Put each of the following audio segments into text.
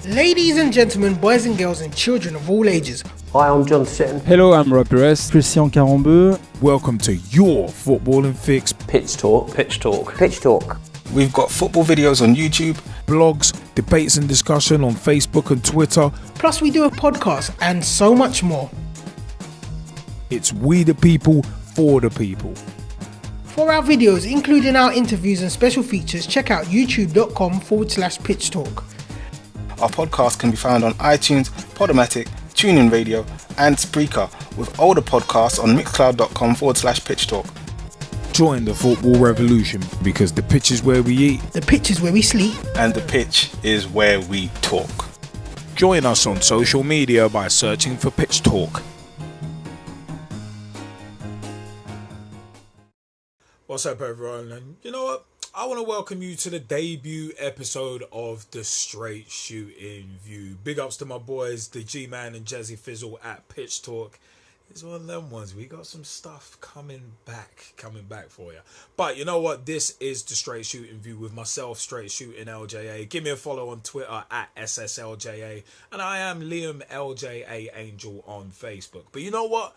Ladies and gentlemen, boys and girls and children of all ages. Hi, I'm John Sitton. Hello, I'm Rob Perez. Christian Carambeu. Welcome to your footballing fix. Pitch Talk. Pitch Talk. Pitch Talk. We've got football videos on YouTube, blogs, debates and discussion on Facebook and Twitter. Plus we do a podcast and so much more. It's we the people, for the people. For our videos, including our interviews and special features, check out youtube.com/Pitch Talk. Our podcast can be found on iTunes, Podomatic, TuneIn Radio and Spreaker, with older podcasts on mixcloud.com/Pitch Talk. Join the football revolution, because the pitch is where we eat, The pitch is where we sleep. and the pitch is where we talk. Join us on social media by searching for Pitch Talk. What's up, everyone? And you know what? I want to welcome you to the debut episode of the Straight Shootin View. Big ups to my boys, the G-Man and Jazzy Fizzle at Pitch Talk. It's one of them ones. We got some stuff coming back for you. But you know what? This is the Straight Shootin View with myself, Straight Shootin LJA. Give me a follow on Twitter at SSLJA. And I am Liam LJA Angel on Facebook. But you know what?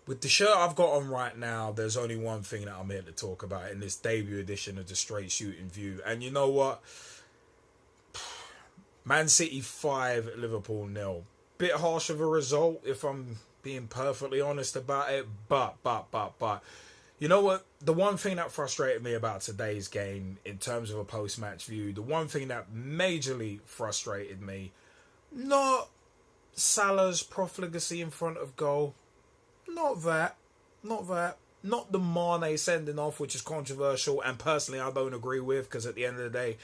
With the shirt I've got on right now, there's only one thing that I'm here to talk about in this debut edition of the Straight Shootin View. And you know what? Man City 5, Liverpool 0. Bit harsh of a result, if I'm being perfectly honest about it. But. You know what? The one thing that frustrated me about today's game, in terms of a post-match view, the one thing that majorly frustrated me, not Salah's profligacy in front of goal. Not that. Not the Mane sending off, which is controversial, and personally I don't agree with, because at the end of the day,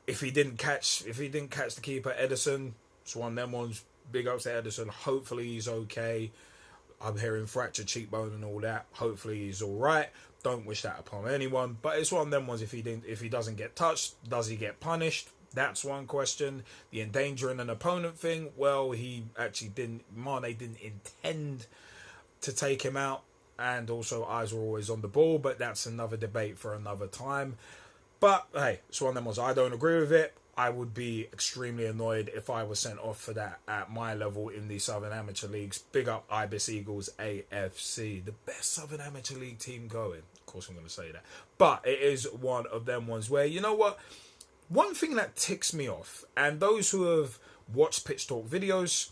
if he didn't catch the keeper, Ederson, it's one of them ones. Big ups to Ederson. Hopefully he's okay. I'm hearing fractured cheekbone and all that. Hopefully he's all right. Don't wish that upon anyone. But it's one of them ones. If he doesn't get touched, does he get punished? That's one question. The endangering an opponent thing. Well, he actually didn't. Mane didn't intend to take him out, and also eyes were always on the ball, but that's another debate for another time. But hey, it's one of them ones. I don't agree with it. I would be extremely annoyed if I was sent off for that at my level in the Southern Amateur Leagues. Big up Ibis Eagles AFC, the best Southern Amateur League team going. Of course I'm going to say that. But it is one of them ones where, you know what? One thing that ticks me off, and those who have watched Pitch Talk videos,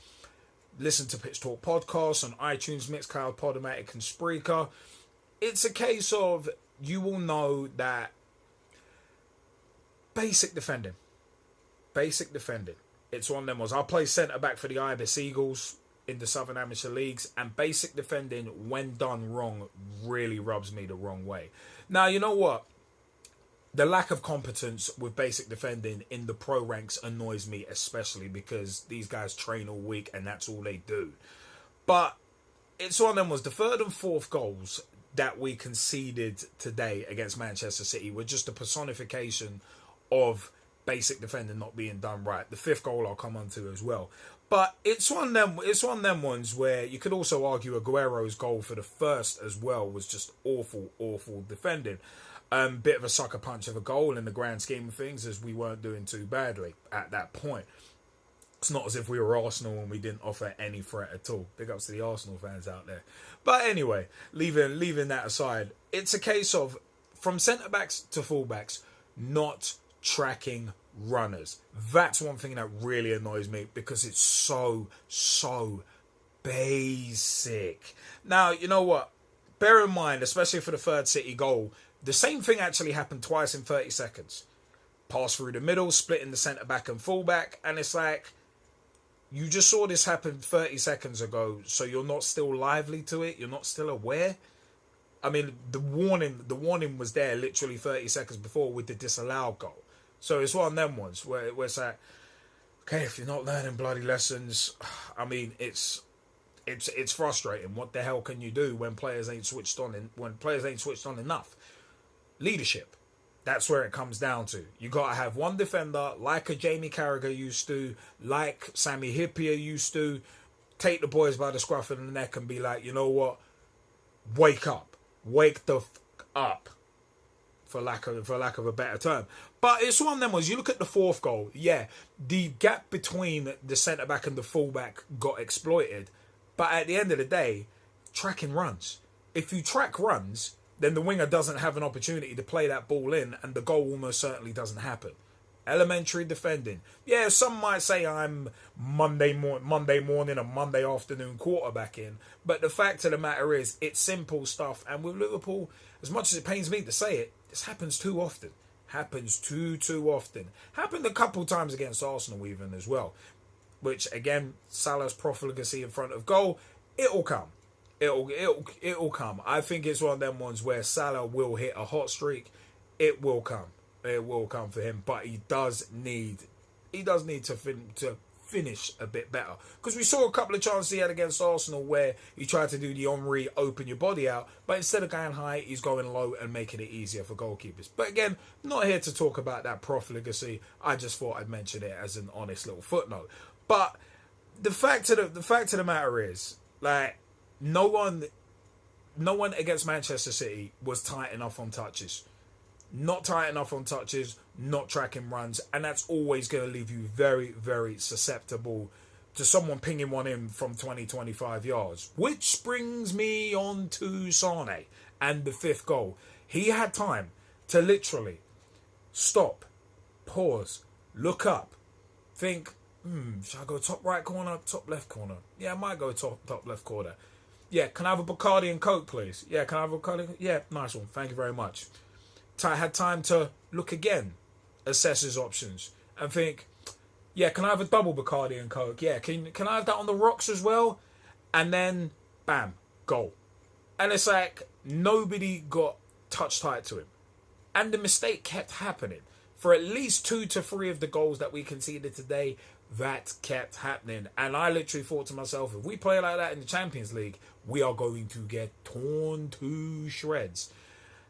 listen to Pitch Talk podcasts on iTunes, Mixcloud, Podomatic and Spreaker, it's a case of, you will know that basic defending. It's one of them ones. I play centre-back for the Ibis Eagles in the Southern Amateur Leagues, and basic defending, when done wrong, really rubs me the wrong way. Now, you know what? The lack of competence with basic defending in the pro ranks annoys me, especially because these guys train all week and that's all they do. But it's one of them was the third and fourth goals that we conceded today against Manchester City were just a personification of basic defending not being done right. The fifth goal I'll come on to as well. But it's one of them ones where you could also argue Aguero's goal for the first as well was just awful defending. Bit of a sucker punch of a goal in the grand scheme of things, as we weren't doing too badly at that point. It's not as if we were Arsenal and we didn't offer any threat at all. Big ups to the Arsenal fans out there. But anyway, leaving that aside, it's a case of, from centre-backs to full-backs, not tracking runners. That's one thing that really annoys me, because it's so basic. Now, you know what? Bear in mind, especially for the third City goal, the same thing actually happened twice in 30 seconds. Pass through the middle, splitting the centre-back and full-back, and it's like, you just saw this happen 30 seconds ago, so you're not still lively to it? You're not still aware? I mean, the warning was there literally 30 seconds before with the disallowed goal. So it's one of them ones where it's like, okay, if you're not learning bloody lessons, I mean, it's frustrating. What the hell can you do when players ain't switched on enough? Leadership. That's where it comes down to. You got to have one defender, like a Jamie Carragher used to, like Sammy Hippier used to, take the boys by the scruff of the neck and be like, you know what? Wake up. Wake the up. for lack of a better term. But it's one of them ones. You look at the fourth goal, yeah, the gap between the centre back and the full back got exploited. But at the end of the day, tracking runs. If you track runs, then the winger doesn't have an opportunity to play that ball in, and the goal almost certainly doesn't happen. Elementary defending. Yeah, some might say I'm Monday morning and Monday afternoon quarterbacking, but the fact of the matter is, it's simple stuff. And with Liverpool, as much as it pains me to say it, this happens too often. Happens too often. Happened a couple times against Arsenal even as well. Which again, Salah's profligacy in front of goal, it'll come. It'll come. I think it's one of them ones where Salah will hit a hot streak. It will come. It will come for him, but he does need to finish a bit better, because we saw a couple of chances he had against Arsenal where he tried to do the Henry open your body out, but instead of going high, he's going low and making it easier for goalkeepers. But again, not here to talk about that profligacy. I just thought I'd mention it as an honest little footnote. But the fact of the matter is, like, no one against Manchester City was tight enough on touches. Not tight enough on touches, not tracking runs, and that's always going to leave you very, very susceptible to someone pinging one in from 20-25 yards. Which brings me on to Sane and the fifth goal. He had time to literally stop, pause, look up, think, should I go top right corner, top left corner? Yeah, I might go top left corner. Yeah, can I have a Bacardi and Coke, please? Yeah, can I have a Bacardi? Yeah, nice one. Thank you very much. Had time to look again, assess his options, and think, yeah, can I have a double Bacardi and Coke? Yeah, can I have that on the rocks as well? And then, bam, goal. And it's like, nobody got touch tight to him. And the mistake kept happening. For at least 2 to 3 of the goals that we conceded today, that kept happening. And I literally thought to myself, if we play like that in the Champions League, we are going to get torn to shreds.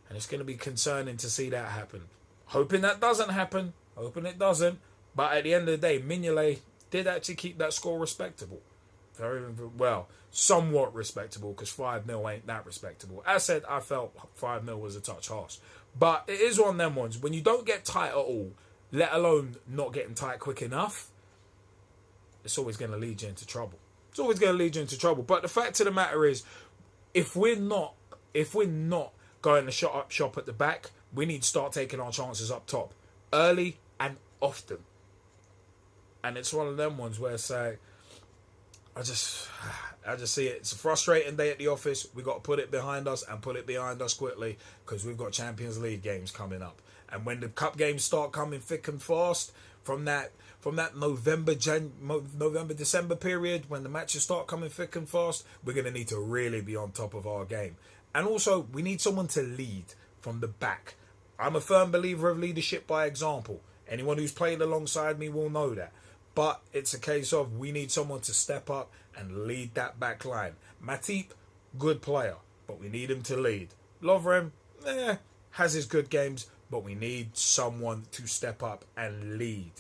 And it's going to be concerning to see that happen. Hoping that doesn't happen. Hoping it doesn't. But at the end of the day, Mignolet did actually keep that score respectable. Very well. Somewhat respectable, because 5-0 ain't that respectable. As said, I felt 5-0 was a touch harsh. But it is one of them ones. When you don't get tight at all, let alone not getting tight quick enough, it's always going to lead you into trouble. It's always going to lead you into trouble. But the fact of the matter is, if we're not going to shop at the back, we need to start taking our chances up top, early and often. And it's one of them ones where it's like, I just see it. It's a frustrating day at the office. We got to put it behind us and put it behind us quickly, because we've got Champions League games coming up. And when the cup games start coming thick and fast from that November December period, when the matches start coming thick and fast, we're going to need to really be on top of our game. And also, we need someone to lead from the back. I'm a firm believer of leadership by example. Anyone who's played alongside me will know that. But it's a case of we need someone to step up and lead that back line. Matip, good player, but we need him to lead. Lovren, has his good games, but we need someone to step up and lead.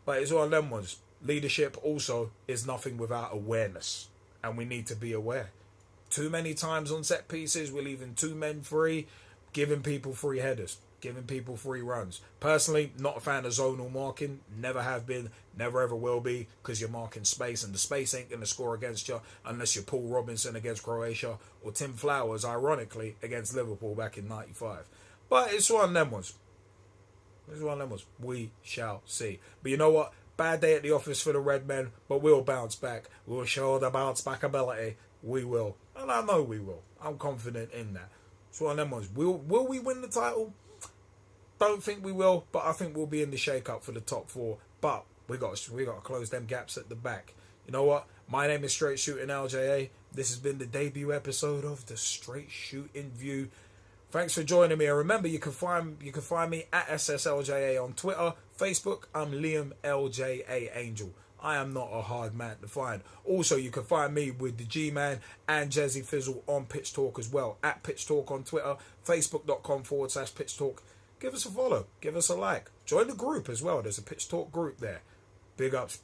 But it's one of them ones. Leadership also is nothing without awareness. And we need to be aware. Too many times on set pieces, we're leaving 2 men free, giving people free headers, giving people free runs. Personally, not a fan of zonal marking. Never have been, never ever will be, because you're marking space, and the space ain't going to score against you unless you're Paul Robinson against Croatia, or Tim Flowers, ironically, against Liverpool back in '95. But it's one of them ones. It's one of them ones. We shall see. But you know what? Bad day at the office for the Red Men, but we'll bounce back. We'll show the bounce back ability. We will. And I know we will. I'm confident in that. It's one of them ones. Will we win the title? Don't think we will, but I think we'll be in the shake-up for the top 4. But we got to close them gaps at the back. You know what? My name is Straight Shootin LJA. This has been the debut episode of the Straight Shootin View. Thanks for joining me. And remember, you can find me at SSLJA on Twitter, Facebook. I'm Liam LJA Angel. I am not a hard man to find. Also, you can find me with the G-Man and Jazzy Fizzle on Pitch Talk as well. At Pitch Talk on Twitter, facebook.com/Pitch Talk. Give us a follow. Give us a like. Join the group as well. There's a Pitch Talk group there. Big ups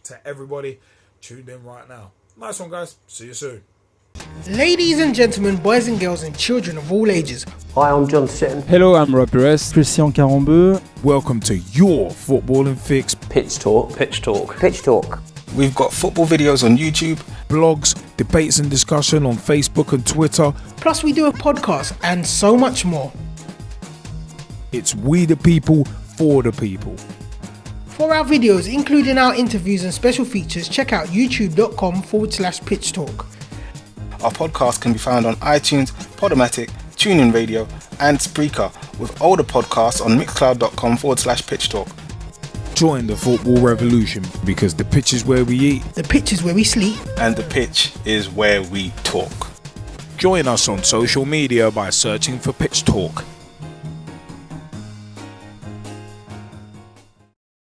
to everybody tuned in right now. Nice one, guys. See you soon. Ladies and gentlemen, boys and girls, and children of all ages, Hi, I'm John Sitton. Hello, I'm Rob Perez. Christian Carambeu. Welcome to your footballing fix. Pitch Talk. Pitch Talk. Pitch Talk. We've got football videos on YouTube, Blogs, debates and discussion on Facebook and Twitter. plus we do a podcast and so much more. It's we the people for the people. For our videos, including our interviews and special features, check out youtube.com/pitch talk. our podcast can be found on iTunes, Podomatic, TuneIn Radio, and Spreaker, with older podcasts on mixcloud.com/pitch talk. Join the football revolution because the pitch is where we eat. The pitch is where we sleep. And the pitch is where we talk. Join us on social media by searching for Pitch Talk.